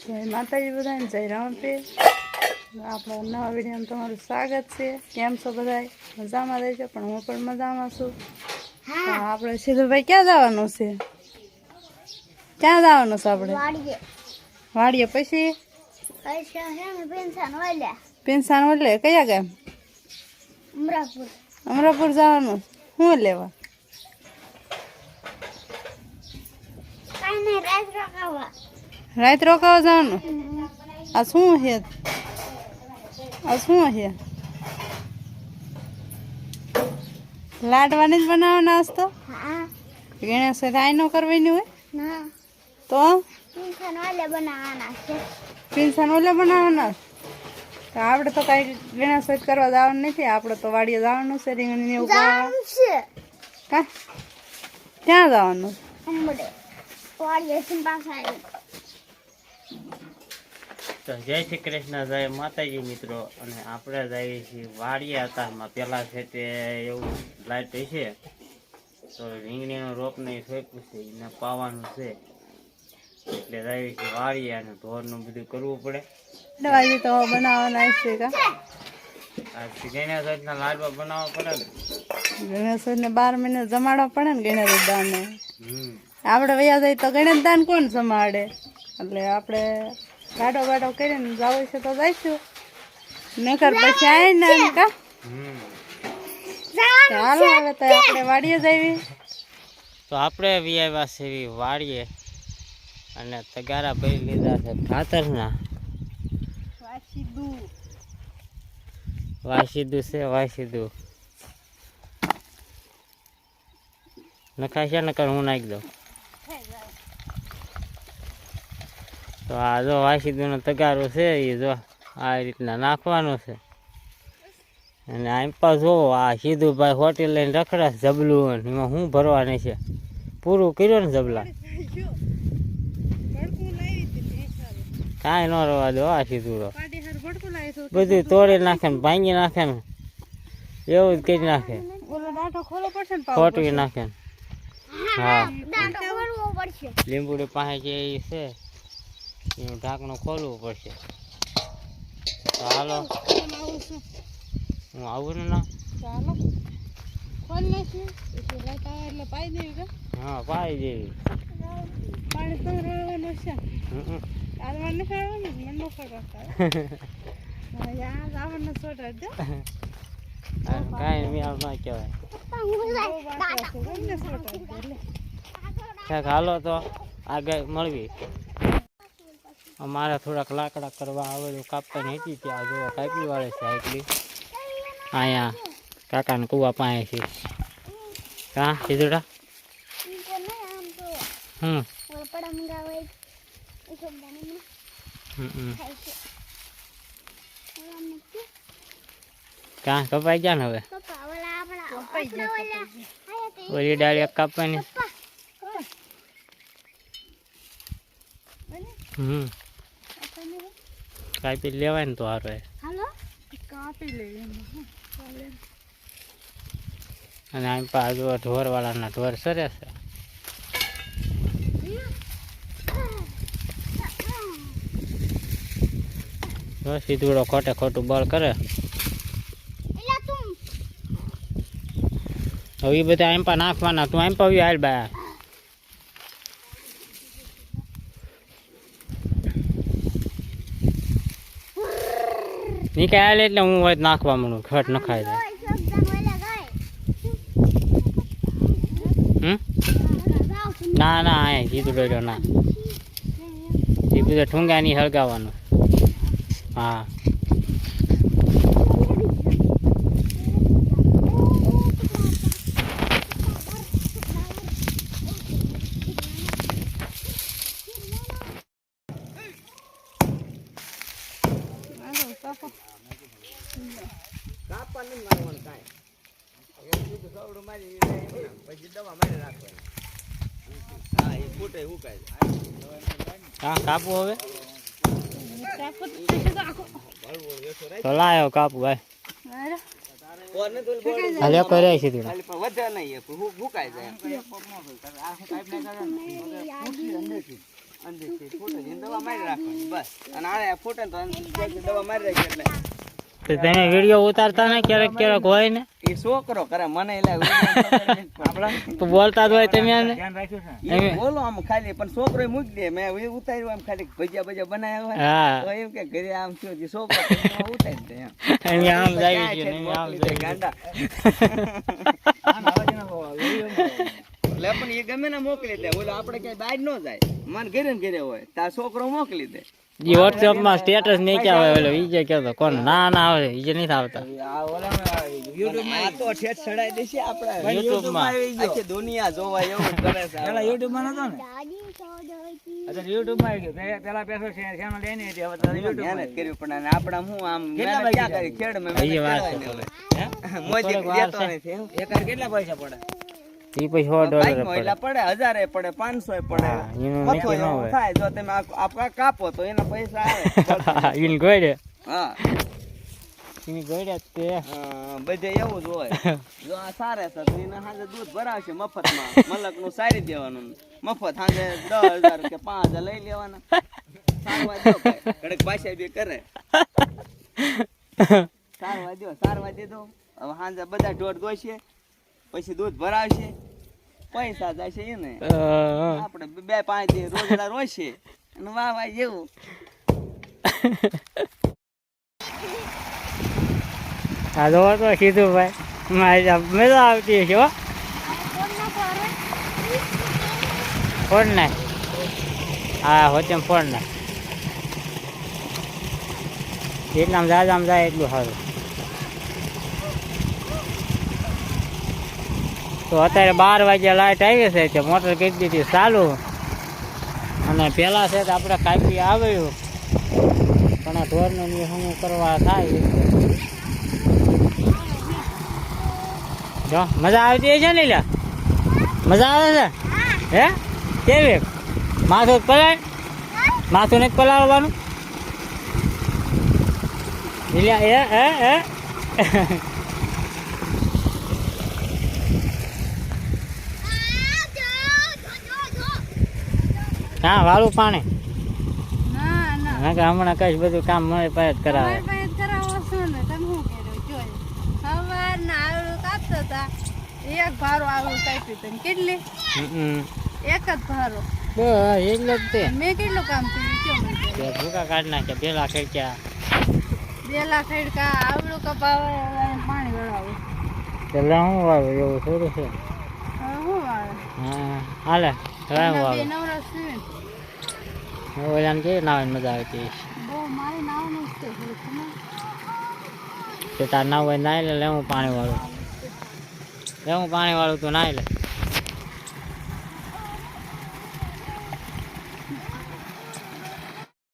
જય માતાજી બધાને, જય રામપીર. આપણા નવા વિડીયોમાં તમારું સ્વાગત છે. કેમ છો બધાય? મજામાં રહેજો, પણ હું પણ મજામાં છું. આપણે સિદ્ધુભાઈ ક્યાં જવાનું છે? ક્યાં જવાનું છે આપણે? વાડીએ. પછી પેન્શન એટલે કયા ગામ? અમરાપુર જવાનું. શું લેવા? રાત રોકાવા જવાનું. આ શું છે? લાડવાની જ બનાવવાના હશે તો? ગણેશ રાય નો કરવાની હોય તો પિન્સન ઓલે બનાવવાના. તો આપણે તો કઈ ગણેશ કરવા જવાનું નથી. આપણે તો વાડીએ જવાનું છે. રીંગણી એવું કા ક્યાં જવાનું? તો જય શ્રી કૃષ્ણ, જય માતાજી મિત્રો. અને આપણે જઈએ છીએ વાડીએ. હતા પેલા છે તે એવું લાઈટ હશે તો રીંગણીનો રોપ ને સોંપ્યું છે એને પાવાનું છે, એટલે જઈએ છીએ વાડીએ. અને ઢોરનું બધું કરવું પડે. દવાઈ તો બનાવવાના છે કા? ગણેશ ના લાડવા બનાવવા પડે ને. ગણેશ ને 12 મહિને જમાડવા પડે ને. ગણેશ દાન આપણે વયા જાય તો ગણેશ દાન કોણ જમાડે? એટલે આપણે ગાડો ગાડો કરીને જવું છે તો જઈશું, નકર પછી આય ને કા. હાલો હવે તો આપણે વાડીએ જઈએ. તો આપણે આવ્યા છે વાડીએ અને તગારા ભરી લીધા છે ખાતરના. વાસીદું નખાય છે નકર હું નાખી દઉં. તો આ જો વાસીદુંનો તગારો છે એ જો આ રીતના નાખવાનો છે. અને આમ પા જો આ સીધુભાઈ હોટેલ લઈને રખડા જબલું, એમાં શું ભરવાની છે? પૂરું કર્યું ને જબલા, કાંઈ ન રવા દો. આ સીધું બધું તોડી નાખે ને ભાંગી નાખે ને એવું જ કરી નાખે, ખોટવી નાખે. હા, લીંબુડી પાસે જે છે એનું ઢાંકણું ખોલવું પડશે. તો હાલો હું આવું ને ના. હા, પાઈ દેવી. કાંઈ મેળ ના કહેવાય. હાલો તો આગળ મળવી. અમારે થોડાક લાકડા કરવા આવેલું કાપવાની હતી, ત્યાં જો કાપી વાળે છે એટલી. અહીંયા કાકાને કુવા પાસે છે. કાં સીધુડા કાં કપાઈ ગયા ને હવે? ઓલી ડાળી કાપવાની. કાપી લેવાય ને તો હારો. અને આમ પાછું ઢોર વાળાના ઢોર સરે છે. સીધુડો ખોટે ખોટું બળ કરે. હવે એ બધા આમ પા નાખવાના. તું આમ પાવી હાલ બા. નીકળે હાલ એટલે હું હોય નાખવા માંડું. ખટ નખાય જાય. ના ના, અહીંયા સીધું ડોડ્યો ના. એ બધું ઠુંગા નહીં હળગાવાનું. હા, કાપવું હવે તો લાયો કાપવું ભાઈ. હાલે કરે છે તું વધે નહીં ભૂકાઈ જાય. અંદરથી ફૂટે છે, દવા મારી રાખવાની બસ. અને આને ફૂટે તો અંદરથી દવા મારી રાખી એટલે તો તમે વિડીયો ઉતારતા ને ક્યારેક ક્યારેક હોય ને એ છોકરો કરે મને એટલે તો બોલતા જ હોય તમે આને? બોલો આમ ખાલી પણ છોકરો મૂકી દે. મેં એ ઉતાર્યું આમ ખાલી ભજીયા ભજીયા બનાવ્યા હોય હા તો એમ કે ઘરે આમ થયું છે છોકરો ઉતારી દે એમ. અહીંયા આમ જાય છે ને અહીંયા આમ જાય છે. ગાંડા એટલે પણ એ ગમે ને મોકલી દે. ઓલો આપણે ક્યાંય બહાર ન જાય, મને ઘરે ને ઘરે હોય તાર છોકરો મોકલી દે. ઈ WhatsApp માં સ્ટેટસ નહીં ક્યાં હોય ઓલો ઈ જે કહેતો કોણ ના ના આવે ઈ જે નહીં આવતા YouTube માં આ તો ઠેઠ ચડાઈ દેશે આપણે YouTube માં આખી દુનિયા જોવા એવું કરે છે. પેલા YouTube માં નતો ને અત્યારે YouTube માં આવી ગયો પેલા પેસો ચેનલ લઈને હતી હવે તો YouTube માં મહેનત કર્યું પણ અને આપણા હું આમ મહેનત ક્યાં કરી ખેડ મેં એ વાત છે. મોજે દેતો નથી એમ. એકાદ કેટલા પૈસા પડે ઈ પછી $100 બાઈકમાં એટલા પડે 1000 એ પડે 500 એ પડે હા, એનું મથો નક્કી ન એવું હોય. થાય જો તમે આ કાપો તો એના પૈસા આવે. ઈન ગોડે હા ઈન ગોડે તે બધે એવું જ હોય. જો આ સારે છે તો એને સાંજે દૂધ ભરાવશે મફતમાં, મલક નું સારી દેવાનું મફત. સાંજે 10,000 કે 5,000 લઈ લેવાના. સારવા દો ભાઈ, કડક ભાષા બી કરે. સારવા દીધો. હવે સાંજે બધા ઢોર દોશે, પછી દૂધ ભરાવશે, પૈસા જશે એને. આપણે 2-5 દી રોજડા રોશે અને વાહ જેવું. આ જો તો કીધું ભાઈ મારી મજા આવતી છે હો. ફોન નાખ હા હોતે ફોન નાખ જેટલામ જાજામ જાય એટલું સારું. તો અત્યારે 12 વાગ્યા લાઇટ આવી છે તે મોટર કરી દીધી ચાલુ. અને પહેલાં છે તો આપણે કાપી આવ્યું પણ આ ઢોરનું નિહમું કરવા થાય જો મજા આવતી છે ને લ્યા મજા આવે છે હે કેવી માથું પલાળ માથું નથી પલાળવાનું લ્યા એ હા વાળું પાણી ના ના ના કે હમણાં કઈ બધું કામ મળે પાય જ કરાવે તમારે પાસે કરાવો છો ને તમે શું કર્યું જોઈ સવારના આવડું કાપતા હતા એક ભારો આવડું કાપ્યું હતું કેટલી એક જ ભારો એટલે જ તે મેં કેટલું કામ કર્યું કયો મને તે ભૂકા કાઢી નાખ્યા પેલા ખેંચ્યા 2 લાખ ખડકા આવડું કપાવે પાણી વળાવું પેલા હું વાળું એવું થોડું છે હવે શું વાળે હા હાલે હવે હું બે વાળું નવરા સીવે ઓલાને કેવી નાવાની મજા આવતી બહુ મારે નાવાનું જ છે થોડું ખબર તે તાર ના હોય નાઈ લે હું પાણી વાળું તું નાઈ લે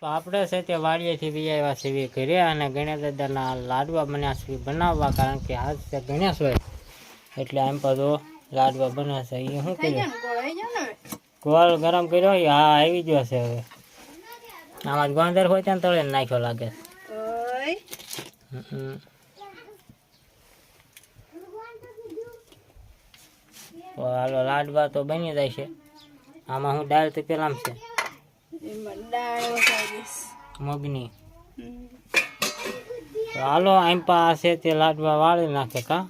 તો આપણે છે તે વાડીએથી બી આવ્યા છીએ ઘરે અને ગણેશ દાદાના લાડવા બન્યા છે બનાવવા કારણ કે આજ છે ગણેશ હોય એટલે આમ પાછો લાડવા બને છે એ શું થઈ કર્યું ગયા ને ગોળ આવી જાય ને ગોળ ગરમ કર્યો હોય હા આવી ગયો છે હવે આમાં ગોંદર હોય ત્યાં તળે નાખ્યો લાગે છે ઓય તો હાલો લાડવા તો બની જાય છે આમાં હું દાળ તો પેલામ છે એમાં દાળ વસાવીશ મગની તો હાલો આમ પાસે તે લાડવા વાળી નાખે કા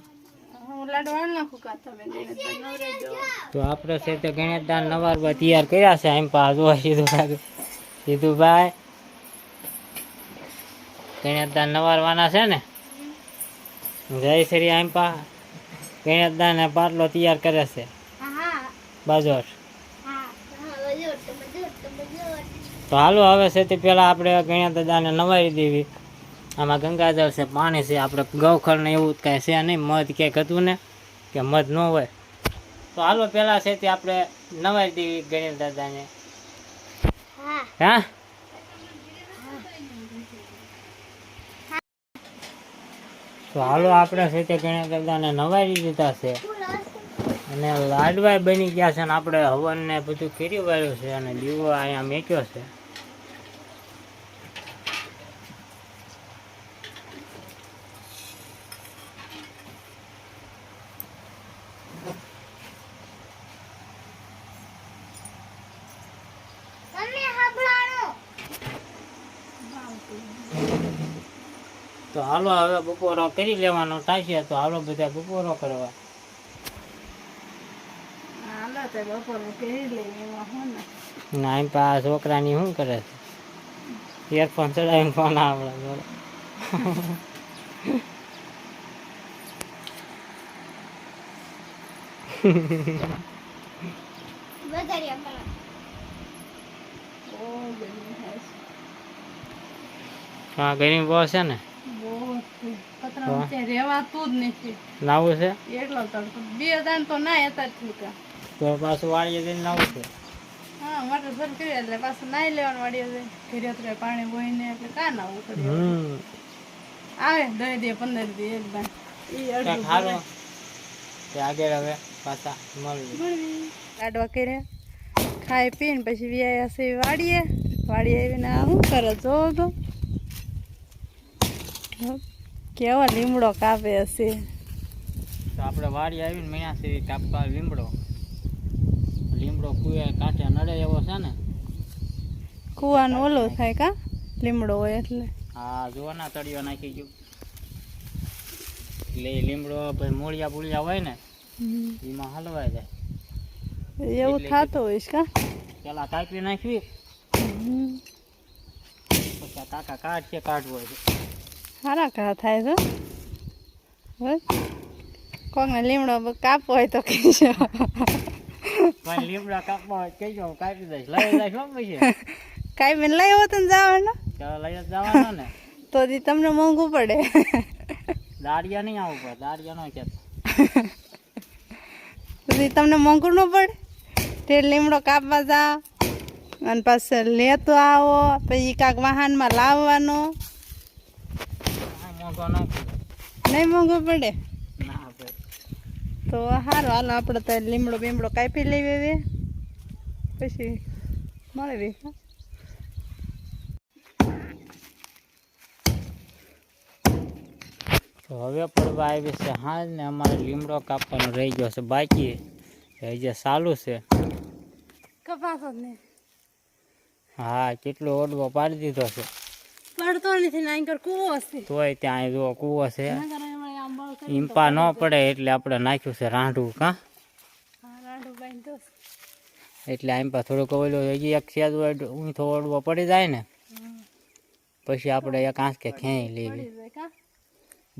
હું લાડુ વાળ નાખું કા તમે નવરે દો તો આપણે છે તે ગણેશદાન નવારવા તૈયાર કર્યા છે આમ પા જોવા સીધું ભાઈ ગણેશદાન નવારવાના છે ને જય શ્રી આમ પા ગણેશદાન પાટલો તૈયાર કરે છે બાજોટ તો હાલો હવે છે તે પેલા આપણે ગણ્યા દાદાને નવારી દેવી આમાં ગંગાજળ છે પાણી છે આપણે ગૌખળ ને એવું કાંઈ છે નહીં મધ ક્યાંક હતું ને કે મધ ન હોય તો હાલો પેલા છે તે આપણે નવારી દેવી ગણેશ દાદાને હા તો હાલો આપણે છે તે ગણેશ દાદાને નવારી દીધા છે અને લાડવા બની ગયા છે ને આપણે હવન ને બધું કરી વાળ્યું છે અને દીવો અહીંયા મેક્યો છે તો હાલો હવે બપોરો કરી લેવાનો થાય છે, તો હાલો બધા બપોરો કરવા. હાલો તો બપોરે કરી લઈએ એમાં હું ને. ના એમ પા છોકરાની શું કરે છે, ઇયરફોન ચડાવીને ફોન આવડે જોડે. હા ગરમી બહુ છે ને, રેવાતું જ નથી. નાવું છે એટલો તડકો 2 દાણ તો ના હતા તો પાછું વાળીએ જઈને નાવું છે. હા મોટર બંધ કરી એટલે પાછું નાઈ લેવાનું વાડીએ જઈ ઘરે પાણી હોય ને એટલે કાં નાવું પડે. આવે 10 દી 15 દી એક દાણ કાંઈક સારું તે આગળ હવે પાછા મળીએ. લાડવા કર્યા ખાઈ પીને પછી વ્યાયા છે વાડીએ આવીને શું કરે જોવો તો કેવો લીમડો કાપે હશે. તો આપણે વાડી આવીને મહિના સુધી કાપવા લીમડો કુએ કાંઠે નડે એવો છે ને, કુવાનો ઓલો થાય કા લીમડો હોય એટલે. હા જોવાના તળિયો નાખી ગયું એટલે લીમડો પછી મૂળિયા બુળિયા હોય ને એમાં હલવાઈ જાય એવું થતું હોય કા. પેલા કાપી નાખવી પછી કાકા કાઢવું હોય છે. સારા ઘા થાય છે કોકને લીમડો કાપવો હોય તો કહેજો. પણ લીમડા કાપવા હોય કહેજો કાપી દઈશ, લઈ જાય શું પછી કાંઈ બેન લઈ હોત ને જવાનું લઈ જ જવાનો ને તો તમને મોંઘું પડે. દાડિયા નહીં આવું પડે, દાડિયા નો કહેતો તમને મોંઘું ન પડે. તે લીમડો કાપવા જાઓ અને પાછળ લેતો આવો પછી કાંક વાહનમાં લાવવાનો. મોંઘો ન નહીં મોંઘું પડે ના ભાઈ. તો સારું હાલો આપણે તો લીમડો બીમડો કાપી લેવી પછી મળવી. તો હવે પડવા આવી છે હાલ ને અમારે લીમડો કાપવાનો રહી ગયો છે બાકી, હજી ચાલુ છે. કપાસ જ નહીં. હા કેટલો ઓડવો પાડી દીધો છે, પડતો નથી ને અહીં કૂવો હશે તોય ત્યાં જો કૂવો છે. ઈંપા ન પડે એટલે આપણે નાખ્યું છે રાંઢું કા, એટલે ઈંપા થોડુંક ઓલો હજી એક સેજ ઊંધો ઓડવો પડી જાય ને પછી આપણે એક આંચકે ખેંચી લેવી.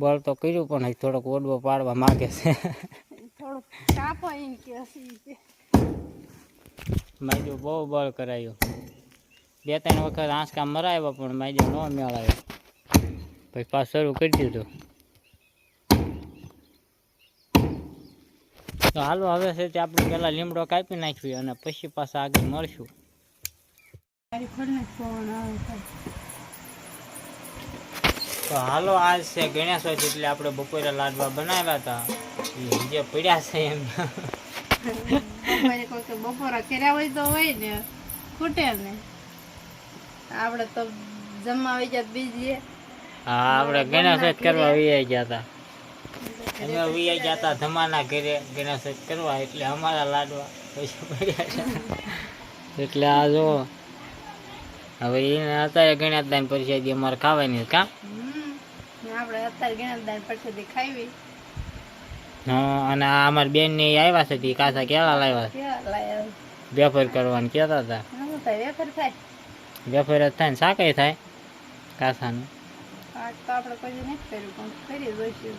બળ તો કર્યું પણ હજી થોડોક ઓડવો પાડવા માગે છે. માજો બહુ બળ કરાયું, 2-3 વખત આંચકા મરાવ્યા પણ માજો ન મેળાયો પછી પાછું શરૂ કરી દીધું. તો હાલો હવે છે તે આપણે પેલા લીમડો કાપી નાખવી અને પછી પાછા આગળ મળશું. તો હાલો આજ છે ગણેશ ચોથ એટલે આપણે બપોરે લાડવા બનાવ્યા હતા જે પડ્યા છે એમ. બપોરા કર્યા હોય તો હોય ને ખૂટે ને. આપણે તો જમવા આવી ગયા બીજી. હા આપણે ગણેશ ચોથ કરવા વી ગયા હતા, અમે વી ગયા હતા ધમાના ઘરે ગણેશ ચોથ કરવા એટલે અમારા લાડવા પછી પડ્યા છે. એટલે આ જો હવે એને અત્યારે ગણેશ દાન પછી અમારે ખાવાની કા આપણે અત્યારે ગણેશ દાન પછી ખાવી. હા અને આ અમારી બેન ને આવ્યા છે તે કાસા કેળા લાવ્યા છે વેફર કરવાનું કહેતા હતા. વેફર થાય વેફર જ થાય ને શાકાઈ થાય કાસાનું. તો આપણે કોઈ નથી કર્યું પણ કરી જોઈશું.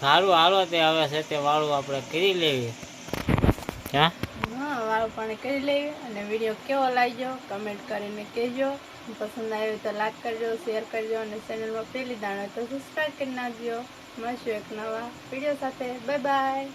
સારું હાલો તે હવે છે તે વાળું આપણે કરી લેવી. હા વાળું પાણી કરી લેવી અને વિડીયો કેવો લાગ્યો કમેન્ટ કરીને કહેજો. પસંદ આવ્યો તો લાઈક કરજો, શેર કરજો અને ચેનલમાં પહેલી દાણ હોય તો સબસ્ક્રાઈબ કરી નાખજો. મળશું એક નવા વિડીયો સાથે. Bye bye.